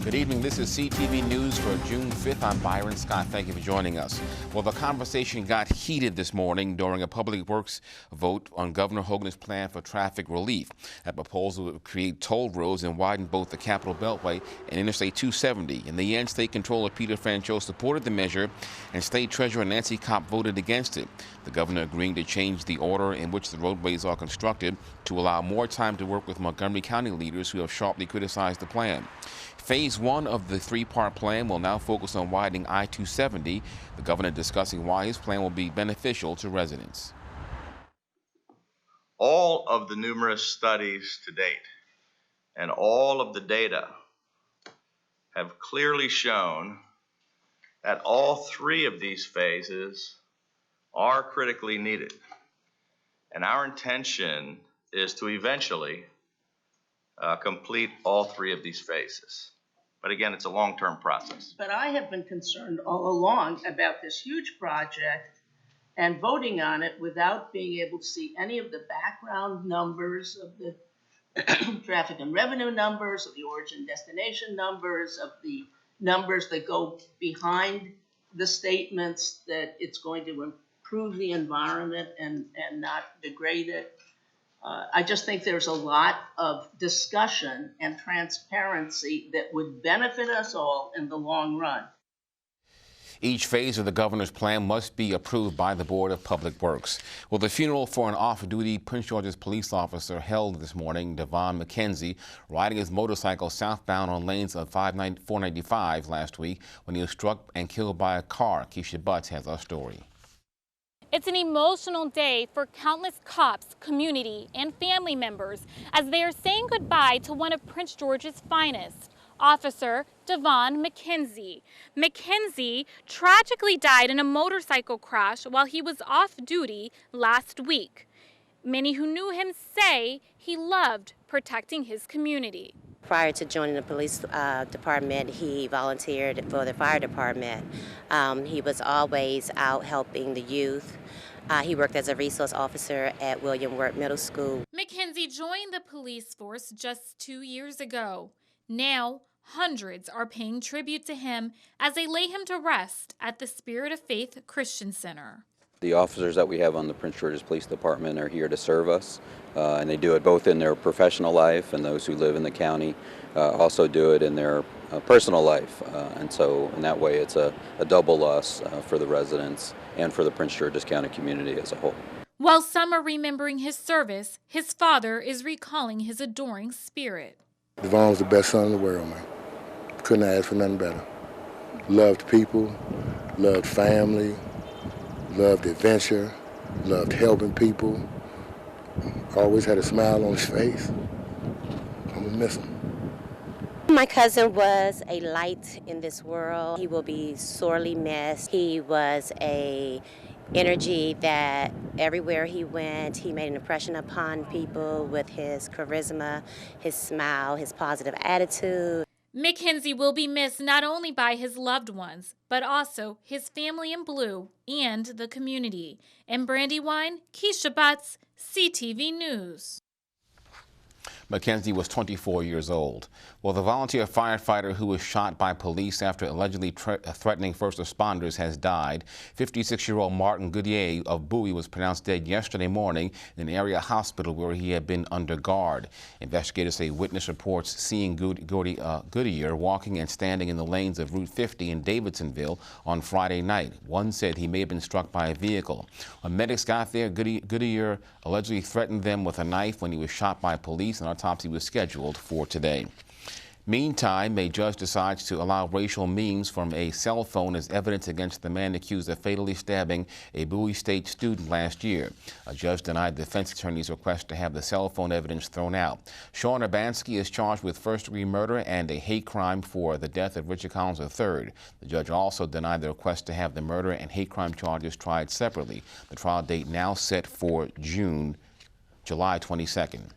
Good evening. This is CTV News for June 5th. I'm Byron Scott. Thank you for joining us. Well, the conversation got heated this morning during a public works vote on Governor Hogan's plan for traffic relief. That proposal would create toll roads and widen both the Capitol Beltway and Interstate 270. In the end, State Controller Peter Franchot supported the measure, and State Treasurer Nancy Kopp voted against it. The governor agreeing to change the order in which the roadways are constructed to allow more time to work with Montgomery County leaders who have sharply criticized the plan. Phase 1 of the three-part plan will now focus on widening I-270, the governor discussing why his plan will be beneficial to residents. All of the numerous studies to date and all of the data have clearly shown that all three of these phases are critically needed. And our intention is to eventually complete all three of these phases. But again, it's a long-term process. But I have been concerned all along about this huge project and voting on it without being able to see any of the background numbers of the traffic and revenue numbers, of the origin destination numbers, of the numbers that go behind the statements that it's going to improve the environment and not degrade it. I just think there's a lot of discussion and transparency that would benefit us all in the long run. Each phase of the governor's plan must be approved by the Board of Public Works. Well, the funeral for an off-duty Prince George's police officer held this morning, Devon McKenzie, riding his motorcycle southbound on lanes of 495 last week when he was struck and killed by a car. Keisha Butts has our story. It's an emotional day for countless cops, community, and family members as they are saying goodbye to one of Prince George's finest, Officer Devon McKenzie. McKenzie tragically died in a motorcycle crash while he was off duty last week. Many who knew him say he loved protecting his community. Prior to joining the police department, he volunteered for the fire department. He was always out helping the youth. He worked as a resource officer at William Wirt Middle School. McKenzie joined the police force just 2 years ago. Now, hundreds are paying tribute to him as they lay him to rest at the Spirit of Faith Christian Center. The officers that we have on the Prince George's Police Department are here to serve us, and they do it both in their professional life, and those who live in the county also do it in their personal life. And so in that way it's a double loss for the residents and for the Prince George's County community as a whole. While some are remembering his service, his father is recalling his adoring spirit. Devon was the best son in the world, man. Couldn't ask for nothing better. Loved people, loved family, loved adventure, loved helping people. Always had a smile on his face. I'm gonna miss him. My cousin was a light in this world. He will be sorely missed. He was a energy that everywhere he went, he made an impression upon people with his charisma, his smile, his positive attitude. McKenzie will be missed not only by his loved ones, but also his family in blue and the community. In Brandywine, Keisha Butts, CTV News. McKenzie was 24 years old. Well, the volunteer firefighter who was shot by police after allegedly threatening first responders has died. 56-year-old Martin Goodyear of Bowie was pronounced dead yesterday morning in an area hospital where he had been under guard. Investigators say witness reports seeing Goodyear walking and standing in the lanes of Route 50 in Davidsonville on Friday night. One said he may have been struck by a vehicle. When medics got there, Goodyear allegedly threatened them with a knife when he was shot by police. An autopsy was scheduled for today. Meantime, a judge decides to allow racial memes from a cell phone as evidence against the man accused of fatally stabbing a Bowie State student last year. A judge denied the defense attorney's request to have the cell phone evidence thrown out. Sean Urbanski is charged with first-degree murder and a hate crime for the death of Richard Collins III. The judge also denied the request to have the murder and hate crime charges tried separately. The trial date now set for July 22nd.